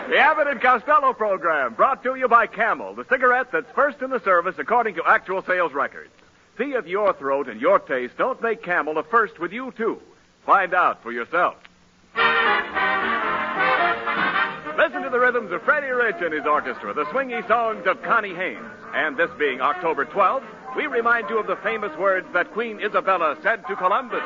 The Abbott and Costello program, brought to you by Camel, the cigarette that's first in the service according to actual sales records. See if your throat and your taste don't make Camel a first with you, too. Find out for yourself. Listen to the rhythms of Freddie Rich and his orchestra, the swingy songs of Connie Haynes. And this being October 12th, we remind you of the famous words that Queen Isabella said to Columbus.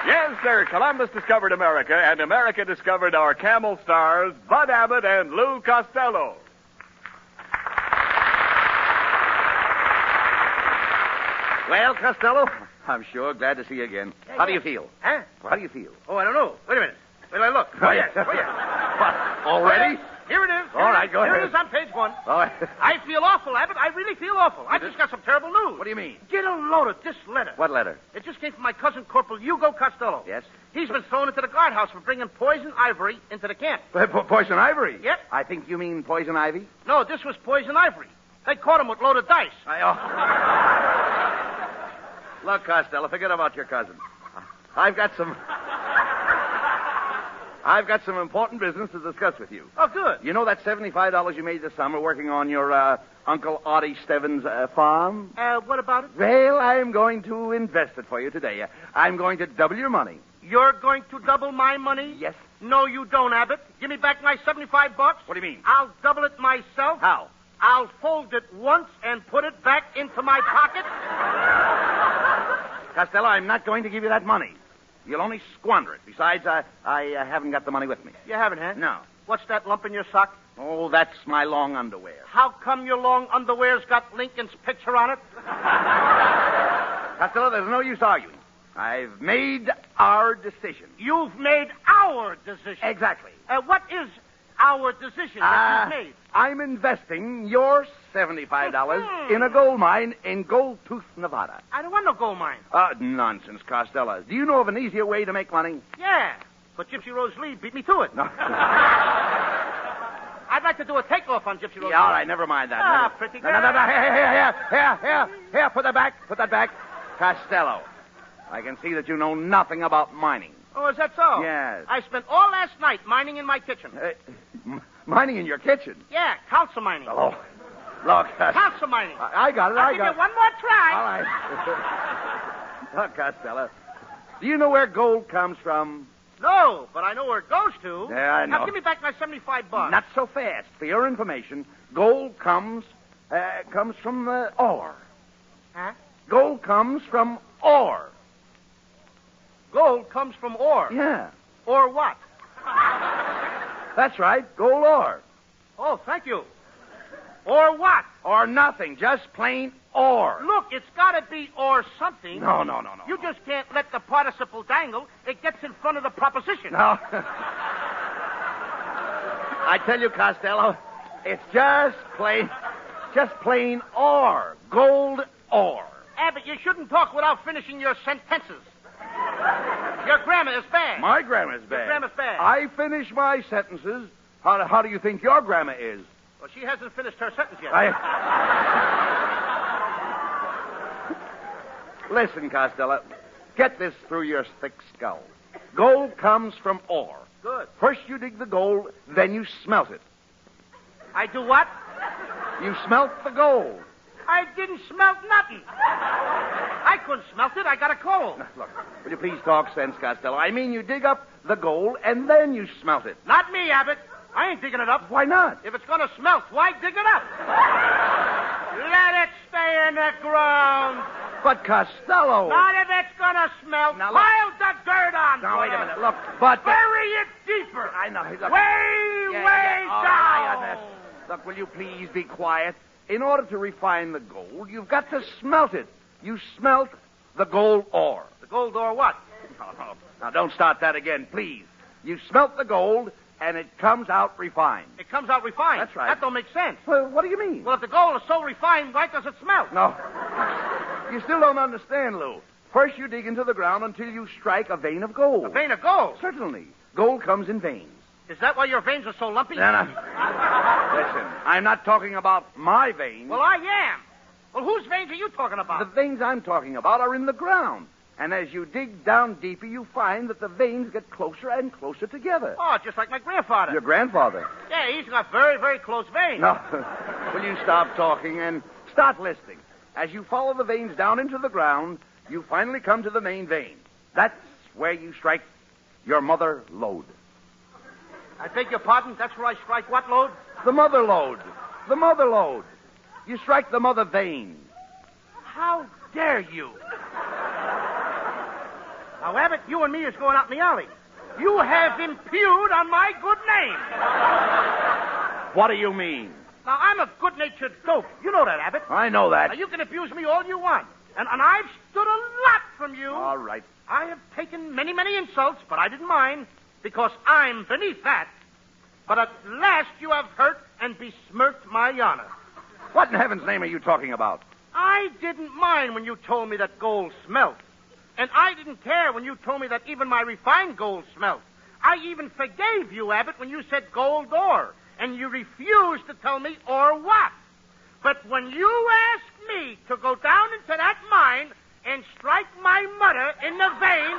Yes, sir, Columbus discovered America, and America discovered our Camel stars, Bud Abbott and Lou Costello. Well, Costello, I'm sure glad to see you again. How do you feel? Huh? How do you feel? Oh, I don't know. Wait a minute. Wait till I look. Oh, yes. Oh, yes. What, already? Here it is. All right, go ahead. Here it is on page 1. Oh, I feel awful, Abbott. I really feel awful. I just got some terrible news. What do you mean? Get a load of this letter. What letter? It just came from my cousin, Corporal Hugo Costello. Yes? He's been thrown into the guardhouse for bringing poison ivory into the camp. Poison ivory? Yep. I think you mean poison ivy? No, this was poison ivory. They caught him with loaded dice. Look, Costello, forget about your cousin. I've got some important business to discuss with you. Oh, good. You know that $75 you made this summer working on your Uncle Artie Stebbins' farm? What about it? Well, I'm going to invest it for you today. I'm going to double your money. You're going to double my money? Yes. No, you don't, Abbott. Give me back my $75. What do you mean? I'll double it myself. How? I'll fold it once and put it back into my pocket. Costello, I'm not going to give you that money. You'll only squander it. Besides, I haven't got the money with me. You haven't, huh? No. What's that lump in your sock? Oh, that's my long underwear. How come your long underwear's got Lincoln's picture on it? Costello, there's no use arguing. I've made our decision. You've made our decision. Exactly. What is our decision that you've made? I'm investing your $75 in a gold mine in Gold Tooth, Nevada. I don't want no gold mine. Nonsense, Costello. Do you know of an easier way to make money? Yeah, but Gypsy Rose Lee beat me to it. No. I'd like to do a takeoff on Gypsy Rose Lee. All right, never mind that. Ah, pretty girl. No. Here, put that back. Costello, I can see that you know nothing about mining. Oh, is that so? Yes. I spent all last night mining in my kitchen. Mining in your kitchen? Yeah, council mining. Oh, look. Council mining. I got it. I'll give you one more try. All right. Look, Costello, do you know where gold comes from? No, but I know where it goes to. Yeah, I know. Now give me back my $75. Not so fast. For your information, gold comes from ore. Huh? Gold comes from ore. Gold comes from ore. Yeah. Or what? That's right, gold ore. Oh, thank you. Or what? Or nothing, just plain ore. Look, it's got to be or something. No. You just can't let the participle dangle. It gets in front of the proposition. No. I tell you, Costello, it's just plain ore. Gold ore. Abbott, you shouldn't talk without finishing your sentences. Your grammar is bad. My grammar's bad. Your grammar's bad. I finish my sentences. How do you think your grammar is? Well, she hasn't finished her sentence yet. Listen, Costello, get this through your thick skull. Gold comes from ore. Good. First you dig the gold, then you smelt it. I do what? You smelt the gold. I didn't smelt nothing. I couldn't smelt it. I got a cold. Look, will you please talk sense, Costello? I mean, you dig up the gold, and then you smelt it. Not me, Abbott. I ain't digging it up. Why not? If it's going to smelt, why dig it up? Let it stay in the ground. But, Costello... Not if it's going to smelt. Now, look. Pile the dirt on. Now, wait a minute. Look, but... Bury it deeper. I know. Look. Way All down. right, look, will you please be quiet? In order to refine the gold, you've got to smelt it. You smelt the gold ore. The gold ore what? No. Now, don't start that again, please. You smelt the gold, and it comes out refined. It comes out refined. That's right. That don't make sense. Well, what do you mean? Well, if the gold is so refined, why does it smelt? No. You still don't understand, Lou. First, you dig into the ground until you strike a vein of gold. A vein of gold? Certainly. Gold comes in veins. Is that why your veins are so lumpy? No. Listen, I'm not talking about my veins. Well, I am. Well, whose veins are you talking about? The veins I'm talking about are in the ground. And as you dig down deeper, you find that the veins get closer and closer together. Oh, just like my grandfather. Your grandfather? Yeah, he's got very, very close veins. No. Will you stop talking and start listening? As you follow the veins down into the ground, you finally come to the main vein. That's where you strike your mother lode. I beg your pardon? That's where I strike what lode? The mother lode. The mother lode. You strike the mother vein. How dare you? Now, Abbott, you and me is going out in the alley. You have impugned on my good name. What do you mean? Now, I'm a good-natured dope. You know that, Abbott. I know that. Now, you can abuse me all you want. And I've stood a lot from you. All right. I have taken many, many insults, but I didn't mind, because I'm beneath that. But at last you have hurt and besmirched my honor. What in heaven's name are you talking about? I didn't mind when you told me that gold smelt. And I didn't care when you told me that even my refined gold smelt. I even forgave you, Abbott, when you said gold ore. And you refused to tell me or what. But when you asked me to go down into that mine and strike my mother in the vein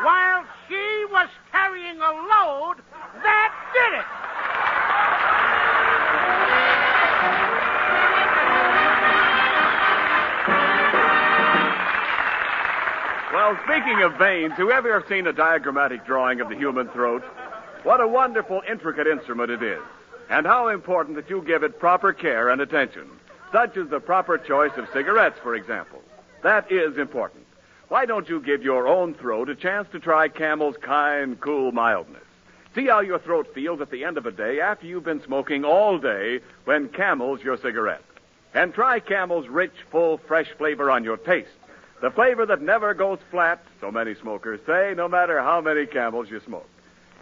while she was carrying a load, that did it. Well, speaking of veins, who have ever seen a diagrammatic drawing of the human throat? What a wonderful, intricate instrument it is. And how important that you give it proper care and attention, such as the proper choice of cigarettes, for example. That is important. Why don't you give your own throat a chance to try Camel's kind, cool mildness? See how your throat feels at the end of a day after you've been smoking all day when Camel's your cigarette. And try Camel's rich, full, fresh flavor on your taste. The flavor that never goes flat, so many smokers say, no matter how many Camels you smoke.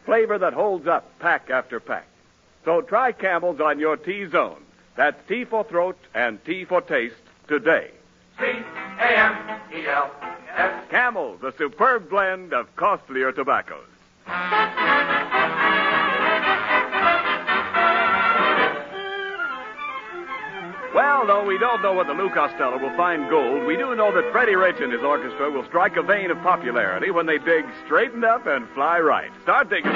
Flavor that holds up pack after pack. So try Camel's on your T-zone. That's T for throat and T for taste today. C-A-M-E-L-S. Camel, the superb blend of costlier tobaccos. Well, though we don't know whether Lou Costello will find gold, we do know that Freddie Rich and his orchestra will strike a vein of popularity when they dig straightened up and fly right. Start digging.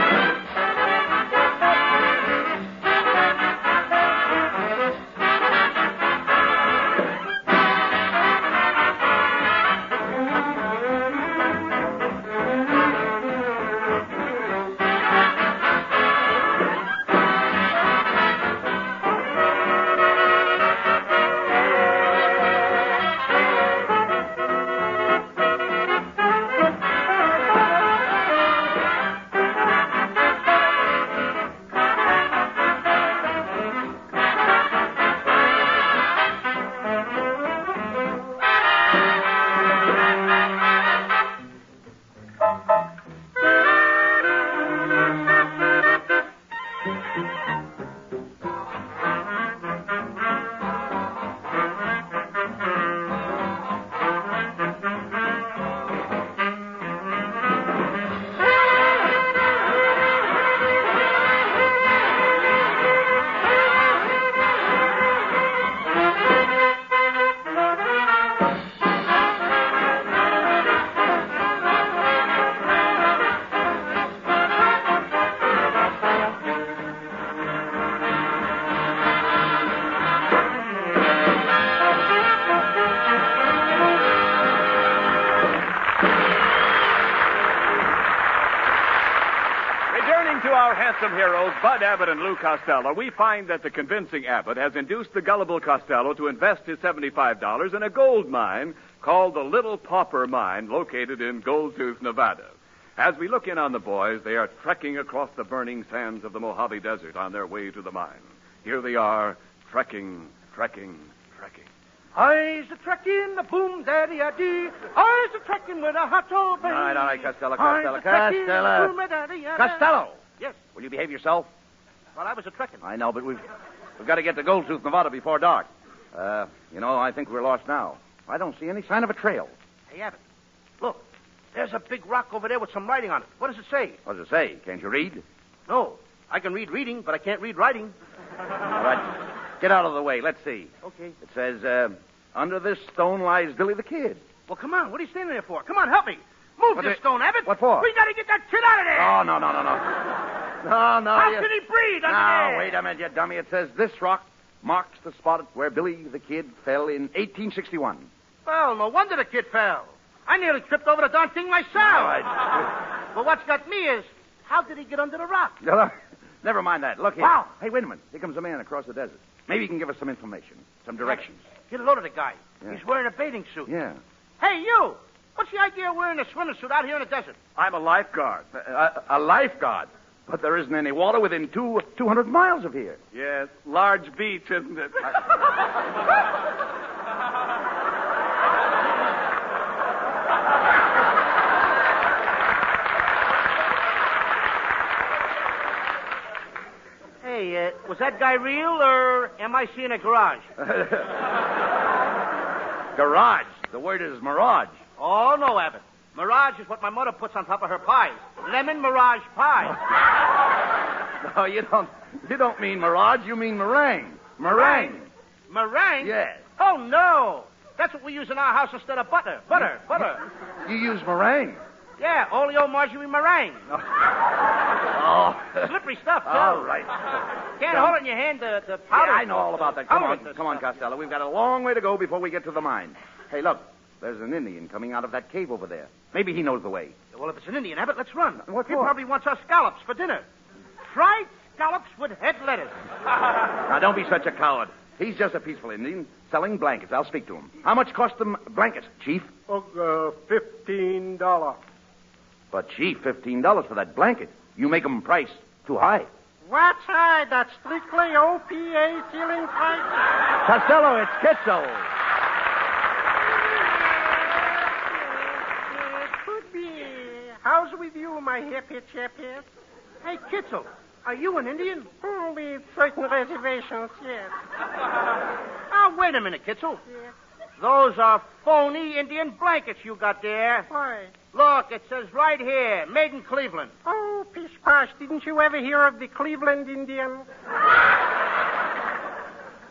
Handsome heroes, Bud Abbott and Lou Costello, we find that the convincing Abbott has induced the gullible Costello to invest his $75 in a gold mine called the Little Pauper Mine, located in Goldtooth, Nevada. As we look in on the boys, they are trekking across the burning sands of the Mojave Desert on their way to the mine. Here they are, trekking. I's a trekking, the boom daddy a dee. I's a trekking with a hot old baby. All right, Costello. Costello. Costello! Yes. Will you behave yourself? Well, I was a trekking. I know, but we've got to get to Goldtooth, Nevada before dark. I think we're lost now. I don't see any sign of a trail. Hey, Abbott, look. There's a big rock over there with some writing on it. What does it say? What does it say? Can't you read? No. I can read reading, but I can't read writing. All right. Get out of the way. Let's see. Okay. It says, under this stone lies Billy the Kid. Well, come on. What are you standing there for? Come on, help me. Move this stone, Abbott. What for? We got to get that kid out of there. Oh, no. No. How can he breathe under there? Now, wait a minute, you dummy. It says, this rock marks the spot where Billy the Kid fell in 1861. Well, no wonder the kid fell. I nearly tripped over the darn thing myself. All right. But what's got me is, how did he get under the rock? Never mind that. Look here. Wow. Hey, wait a minute. Here comes a man across the desert. Maybe he can give us some information, some directions. Get a load of the guy. Yeah. He's wearing a bathing suit. Yeah. Hey, you! What's the idea of wearing a swimming suit out here in the desert? I'm a lifeguard. A lifeguard. But there isn't any water within 200 miles of here. Yes, large beach, isn't it? Hey, was that guy real, or am I seeing a garage? Garage. The word is mirage. Oh, no, Abbott. Mirage is what my mother puts on top of her pies. Lemon mirage pie. No, you don't mean mirage. You mean meringue. Meringue. Meringue? Yes. Oh, no. That's what we use in our house instead of butter. Butter. You use meringue. Yeah, oleo margarine meringue. Oh. Slippery stuff, too. All right. Can't hold it in your hand, the powder. Yeah, I know all about that. Come on, Powder. Costello. We've got a long way to go before we get to the mine. Hey, look. There's an Indian coming out of that cave over there. Maybe he knows the way. Well, if it's an Indian, Abbott, let's run. What He for? probably wants our scallops for dinner. Fried scallops with head lettuce. Now, don't be such a coward. He's just a peaceful Indian selling blankets. I'll speak to him. How much cost them blankets, Chief? $15. But, Chief, $15 for that blanket. You make 'em price too high. What's high? That's strictly OPA ceiling price. Costello, it's Kitzel. Could be. How's with you, my hippie chappie? Hey, Kitzel, are you an Indian? With certain reservations, yes. Oh, wait a minute, Kitzel. Yes. Those are phony Indian blankets you got there. Why? Look, it says right here, made in Cleveland. Oh, pish posh, didn't you ever hear of the Cleveland Indians?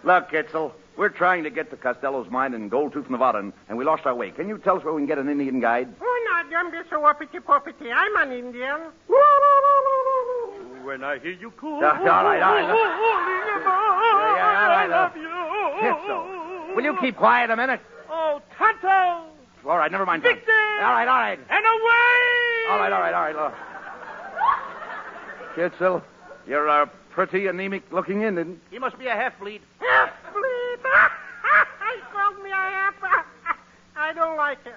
Look, Kitzel, we're trying to get to Costello's mine in Gold Tooth, Nevada, and we lost our way. Can you tell us where we can get an Indian guide? Oh, now, don't be so uppity-poppity. I'm an Indian. When I hear you call, All right. I love you. Kitzel, will you keep quiet a minute? Oh, Tonto. All right, never mind. Victor! All right. And away! All right. Look. Kitzel, you're a pretty anemic-looking Indian. He must be a half-bleed. Half-bleed. He called me a half. I don't like it.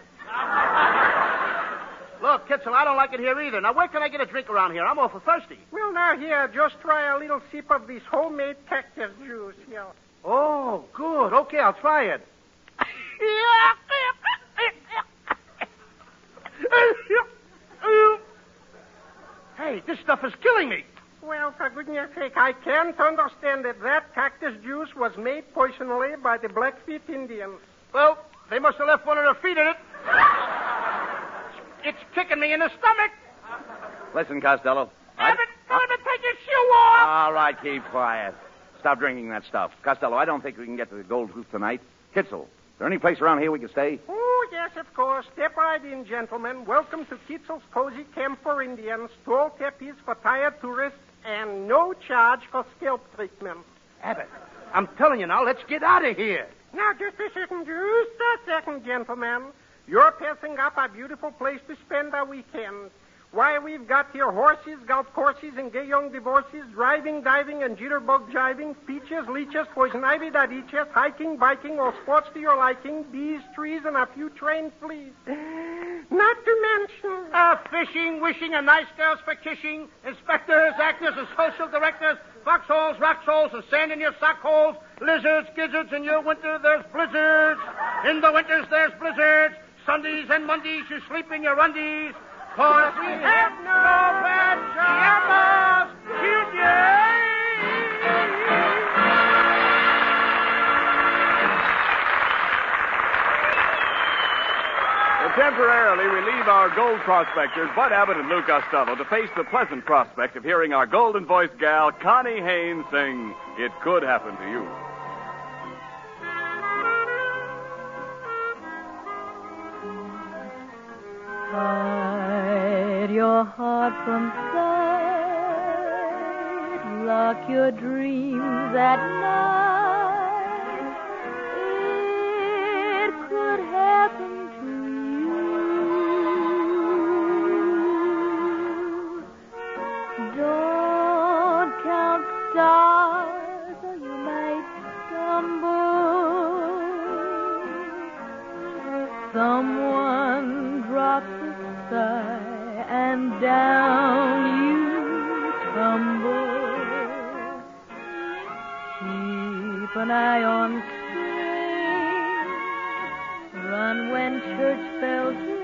Look, Kitzel, I don't like it here either. Now, where can I get a drink around here? I'm awful thirsty. Well, now, here, just try a little sip of this homemade cactus juice here. Oh, good. Okay, I'll try it. Hey, this stuff is killing me. Well, for goodness sake, I can't understand it. That cactus juice was made personally by the Blackfeet Indians. Well, they must have left one of their feet in it. It's kicking me in the stomach. Listen, Costello. Abbott, tell him to take his shoe off. All right, keep quiet. Stop drinking that stuff. Costello, I don't think we can get to the Gold Tooth tonight. Kitzel, is there any place around here we can stay? Oh, yes, of course. Step right in, gentlemen. Welcome to Kitzel's Cozy Camp for Indians. Tall tepees for tired tourists, and no charge for scalp treatment. Abbott, I'm telling you now, let's get out of here. Now, just a second, gentlemen. You're passing up a beautiful place to spend our weekend. Why, we've got here horses, golf courses, and gay young divorces, driving, diving, and jitterbug jiving, peaches, leeches, poison ivy that eaches, hiking, biking, all sports to your liking, bees, trees, and a few trained fleas. Not to mention... Fishing, wishing, and nice girls for kissing, inspectors, actors, and social directors, foxholes, rockholes, and sand in your sock holes, lizards, gizzards, in your winter there's blizzards. In the winters there's blizzards. Sundays and Mondays you sleep in your undies. 'Cause we have no pajamas today. temporarily relieve our gold prospectors, Bud Abbott and Lou Costello, to face the pleasant prospect of hearing our golden-voiced gal, Connie Haynes, sing It Could Happen to You. Hide your heart from sight, lock your dreams at night. It could happen to you. Don't count stars or you might stumble. Someone drops a sigh and down you tumble. Keep an eye on spring. Run when church bells ring.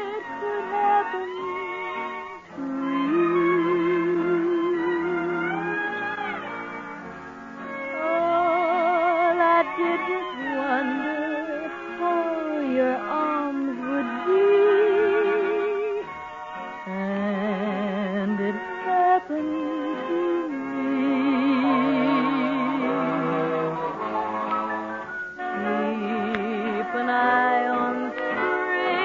It could happen to you. All I did was wonder your arms would be, and it happened to me. Keep an eye on spring,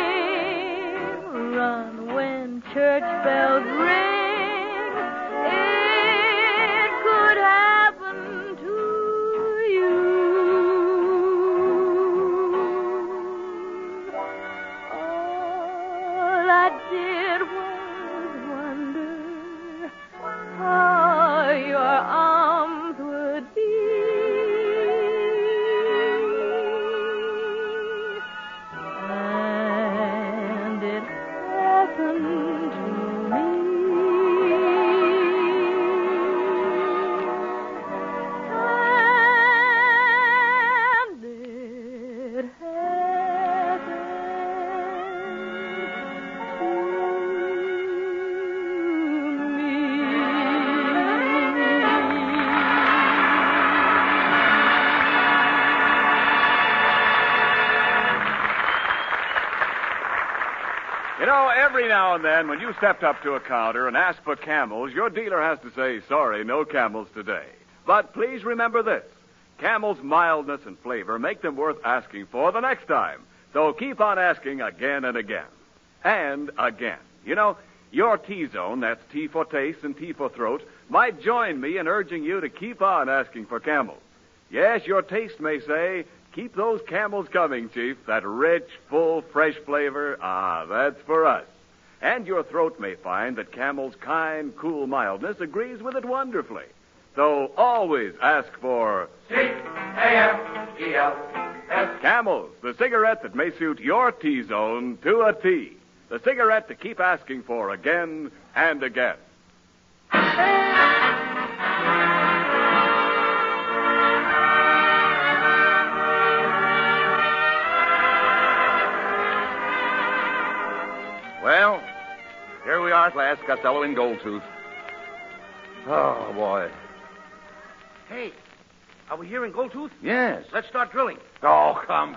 run when church bells ring. It could happen to you. I did was wonder how your arms would be, and it happened to me. And it happened. You know, every now and then, when you stepped up to a counter and asked for Camels, your dealer has to say, sorry, no Camels today. But please remember this. Camel's mildness and flavor make them worth asking for the next time. So keep on asking again and again. And again. You know, your T-zone, that's T for taste and T for throat, might join me in urging you to keep on asking for Camels. Yes, your taste may say, keep those Camels coming, Chief. That rich, full, fresh flavor, that's for us. And your throat may find that Camel's kind, cool mildness agrees with it wonderfully. So always ask for C-A-M-E-L-S. Camels, the cigarette that may suit your T-zone to a T. The cigarette to keep asking for again and again. Well, here we are at last, Costello in Goldtooth. Oh, boy. Hey, are we here in Goldtooth? Yes. Let's start drilling. Oh, come.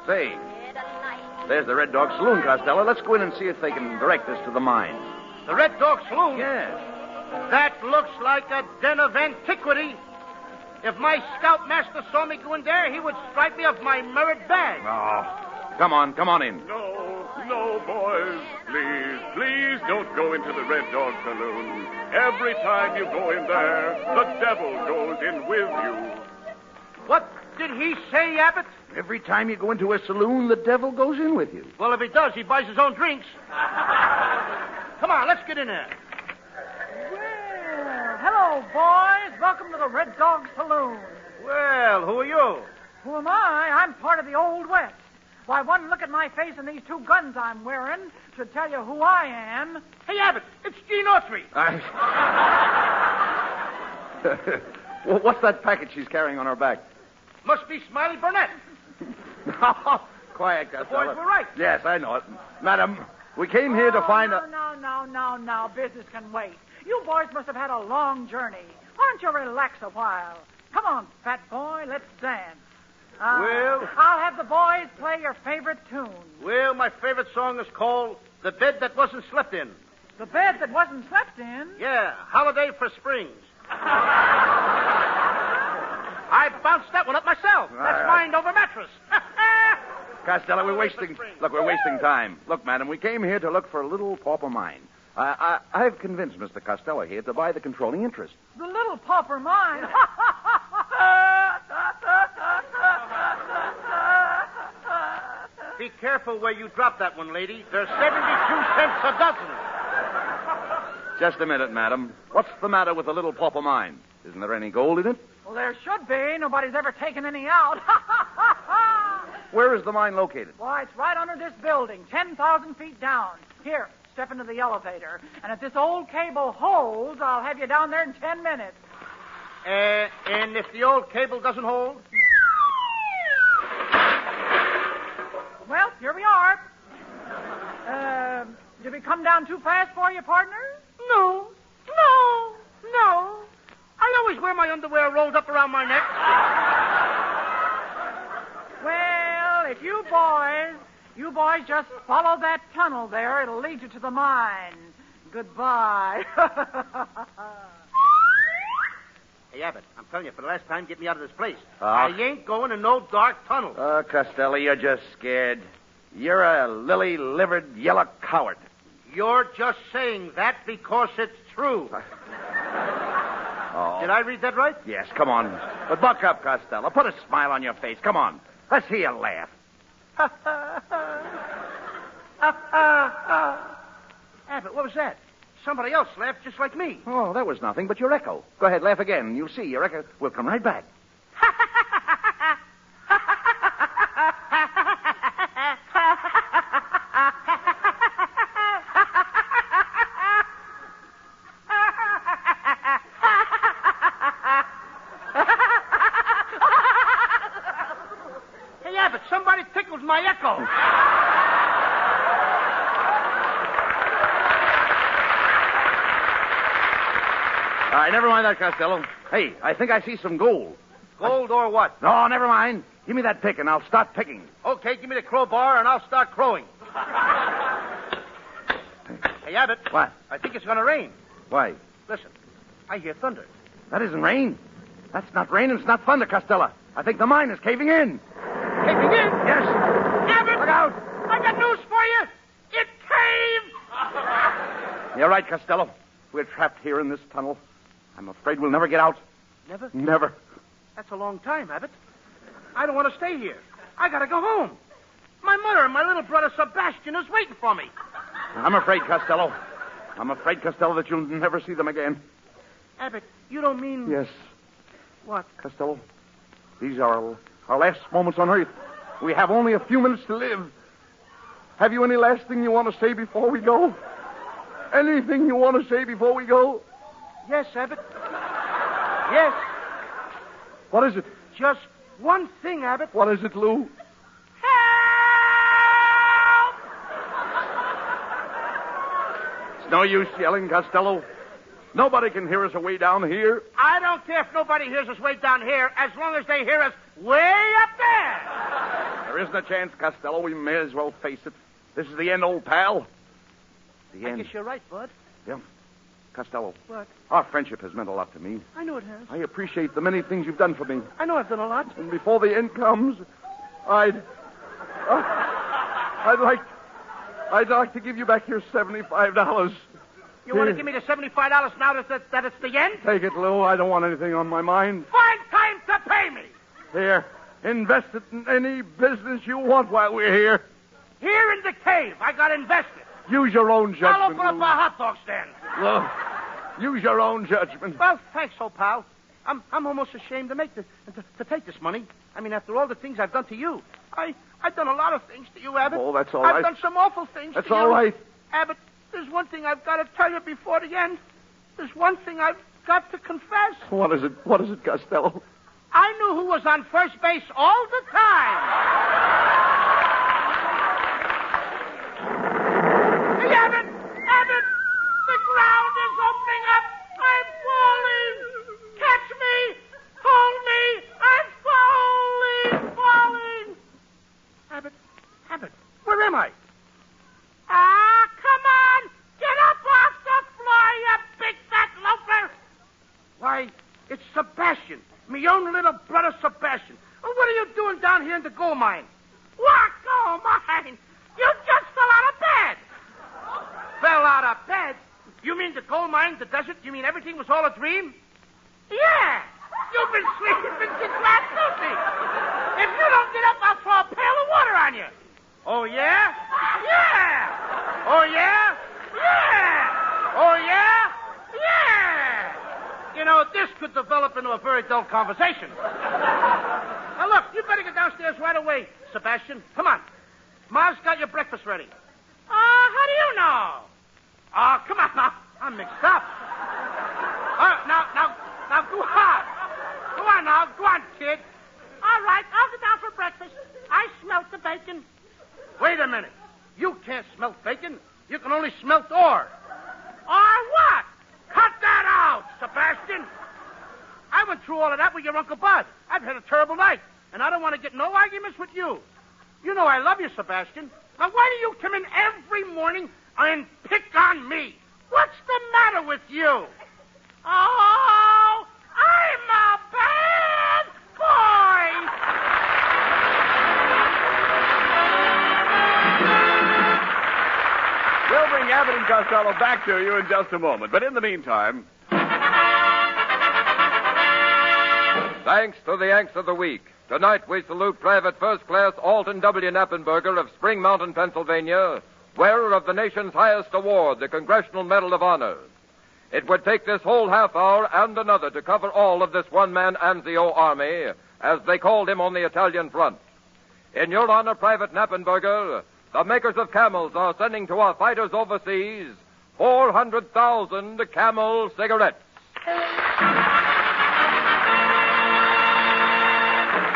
Say, there's the Red Dog Saloon, Costello. Let's go in and see if they can direct us to the mine. The Red Dog Saloon? Yes. That looks like a den of antiquity. If my scoutmaster saw me go in there, he would stripe me of my merit badge. Oh, come on in. No, boys. Please don't go into the Red Dog Saloon. Every time you go in there, the devil goes in with you. What did he say, Abbott? Every time you go into a saloon, the devil goes in with you. Well, if he does, he buys his own drinks. Come on, let's get in there. Well, hello, boys. Welcome to the Red Dog Saloon. Well, who are you? Who am I? I'm part of the Old West. Why, one look at my face and these two guns I'm wearing should tell you who I am. Hey, Abbott, it's Gene Autry. Well, what's that package she's carrying on her back? Must be Smiley Burnett. Quiet, Costello. Boys were right. Yes, I know it. Madam, we came here to find No. Business can wait. You boys must have had a long journey. Why don't you relax a while? Come on, fat boy, let's dance. Well? I'll have the boys play your favorite tune. Well, my favorite song is called The Bed That Wasn't Slept In. The bed that wasn't slept in? Yeah, Holiday for Springs. I bounced that one up myself. That's mind over mattress. Costello, we're wasting time. Look, madam, we came here to look for a little pauper mine. I've convinced Mr. Costello here to buy the controlling interest. The little pauper mine. Be careful where you drop that one, lady. They're 72 cents a dozen. Just a minute, madam. What's the matter with the little pauper mine? Isn't there any gold in it? Well, there should be. Nobody's ever taken any out. Where is the mine located? Why, it's right under this building, 10,000 feet down. Here, step into the elevator. And if this old cable holds, I'll have you down there in 10 minutes. And if the old cable doesn't hold? Well, here we are. Did we come down too fast for you, partner? No. I always wear my underwear rolled up around my neck. Well, if you boys just follow that tunnel there, it'll lead you to the mine. Goodbye. Hey, Abbott, I'm telling you, for the last time, get me out of this place. Oh. I ain't going in no dark tunnel. Oh, Costello, you're just scared. You're a lily-livered yellow coward. You're just saying that because it's true. Oh. Did I read that right? Yes, come on. But buck up, Costello. Put a smile on your face. Come on. Let's hear you laugh. Abbott, what was that? Somebody else laughed just like me. Oh, that was nothing but your echo. Go ahead, laugh again, and you'll see your echo will come right back. Hey, Abbott, somebody tickled my echo. All right, never mind that, Costello. Hey, I think I see some gold. Gold or what? No, never mind. Give me that pick, and I'll start picking. Okay, give me the crowbar, and I'll start crowing. Hey, Abbott. What? I think it's going to rain. Why? Listen, I hear thunder. That isn't rain. That's not rain, and it's not thunder, Costello. I think the mine is caving in. Caving in? Yes. Abbott! Look out. I got news for you. It caved! You're right, Costello. We're trapped here in this tunnel. I'm afraid we'll never get out. Never? Never. That's a long time, Abbott. I don't want to stay here. I got to go home. My mother and my little brother Sebastian is waiting for me. I'm afraid, Costello. That you'll never see them again. Abbott, you don't mean... Yes. What? Costello, these are our last moments on Earth. We have only a few minutes to live. Have you any last thing you want to say before we go? Anything you want to say before we go? Yes, Abbott. Yes. What is it? Just one thing, Abbott. What is it, Lou? Help! It's no use yelling, Costello. Nobody can hear us away down here. I don't care if nobody hears us way down here, as long as they hear us way up there. There isn't a chance, Costello. We may as well face it. This is the end, old pal. The I end. guess you're right, Bud. Yeah. Costello. What? Our friendship has meant a lot to me. I know it has. I appreciate the many things you've done for me. I know I've done a lot. And before the end comes, I'd like to give you back your $75. You want to give me the $75 now that it's the end? Take it, Lou. I don't want anything on my mind. Find time to pay me. Here, invest it in any business you want while we're here. Here in the cave, I got invested. Use your own judgment. I'll open up a hot dog stand. Lou, use your own judgment. Well, thanks, old pal. I'm almost ashamed to take this money. I mean, after all the things I've done to you, I've done a lot of things to you, Abbott. Oh, that's all right. I've done some awful things. That's to you. all right. Abbott, there's one thing I've got to tell you before the end. There's one thing I've got to confess. What is it? What is it, Costello? I knew who was on first base all the time. Hey, Abbott! Abbott! The ground is opening up! Sebastian. Me own little brother Sebastian. Oh, what are you doing down here in the gold mine? What gold mine? You just fell out of bed. Fell out of bed? You mean the gold mine, the desert? You mean everything was all a dream? Yeah. You've been sleeping since last Tuesday. If you don't get up, I'll throw a pail of water on you. Oh, yeah? Yeah. Oh, yeah? Yeah. Oh, yeah? Yeah. You know, this could develop into a very dull conversation. Now, look, you better get downstairs right away, Sebastian. Come on. Ma's got your breakfast ready. How do you know? Oh, come on now. I'm mixed up. Now, go on. Go on now. Go on, kid. All right, I'll get down for breakfast. I smelt the bacon. Wait a minute. You can't smelt bacon. You can only smelt ore. Or what? Cut that out, Sebastian. I went through all of that with your Uncle Bud. I've had a terrible night, and I don't want to get no arguments with you. You know I love you, Sebastian. Now, why do you come in every morning and pick on me? What's the matter with you? Oh, I'm a bad boy. We'll bring Abbott and Costello back to you in just a moment. But in the meantime... Thanks to the Yanks of the Week. Tonight we salute Private First Class Alton W. Knappenberger of Spring Mountain, Pennsylvania, wearer of the nation's highest award, the Congressional Medal of Honor. It would take this whole half hour and another to cover all of this one-man Anzio army, as they called him on the Italian front. In your honor, Private Knappenberger, the makers of camels are sending to our fighters overseas 400,000 Camel cigarettes.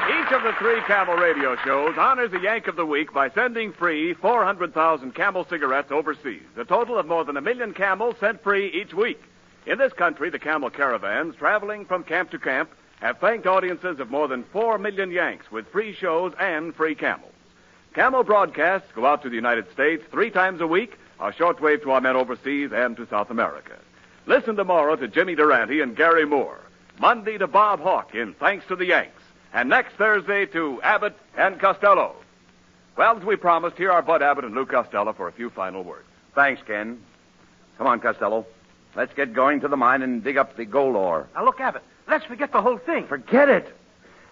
Each of the three Camel radio shows honors a Yank of the Week by sending free 400,000 Camel cigarettes overseas, a total of more than 1 million Camels sent free each week. In this country, the Camel caravans, traveling from camp to camp, have thanked audiences of more than 4 million Yanks with free shows and free Camels. Camel broadcasts go out to the United States 3 times a week, are shortwave to our men overseas and to South America. Listen tomorrow to Jimmy Durante and Gary Moore. Monday to Bob Hawke in Thanks to the Yanks. And next Thursday to Abbott and Costello. Well, as we promised, here are Bud Abbott and Lou Costello for a few final words. Thanks, Ken. Come on, Costello. Let's get going to the mine and dig up the gold ore. Now, look, Abbott, let's forget the whole thing. Forget it.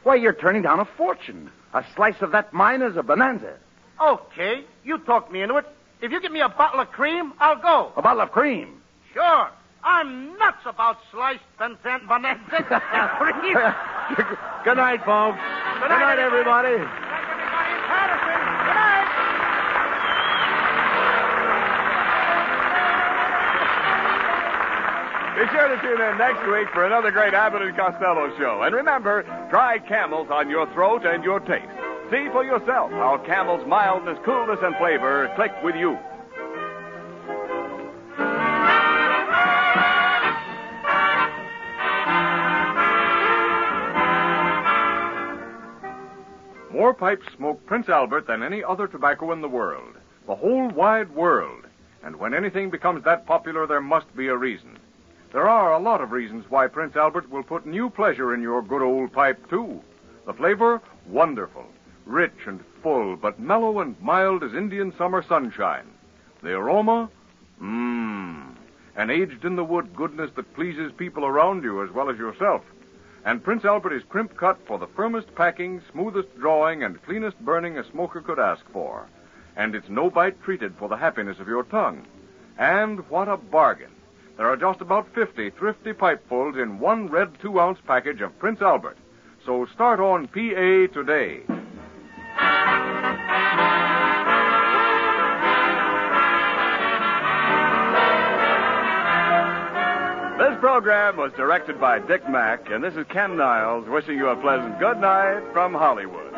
Why, you're turning down a fortune. A slice of that mine is a bonanza. Okay, you talked me into it. If you give me a bottle of cream, I'll go. A bottle of cream? Sure. I'm nuts about sliced bonanza and cream. Good night, folks. Good night, everybody. Good night, everybody in Patterson. Good night. Be sure to tune in next week for another great Abbott and Costello show. And remember, try Camels on your throat and your taste. See for yourself how Camel's mildness, coolness, and flavor click with you. More pipes smoke Prince Albert than any other tobacco in the world. The whole wide world. And when anything becomes that popular, there must be a reason. There are a lot of reasons why Prince Albert will put new pleasure in your good old pipe, too. The flavor, wonderful. Rich and full, but mellow and mild as Indian summer sunshine. The aroma, an aged-in-the-wood goodness that pleases people around you as well as yourself. And Prince Albert is crimp cut for the firmest packing, smoothest drawing, and cleanest burning a smoker could ask for. And it's no bite treated for the happiness of your tongue. And what a bargain. There are just about 50 thrifty pipefuls in one red 2-ounce package of Prince Albert. So start on PA today. This program was directed by Dick Mack, and this is Ken Niles wishing you a pleasant good night from Hollywood.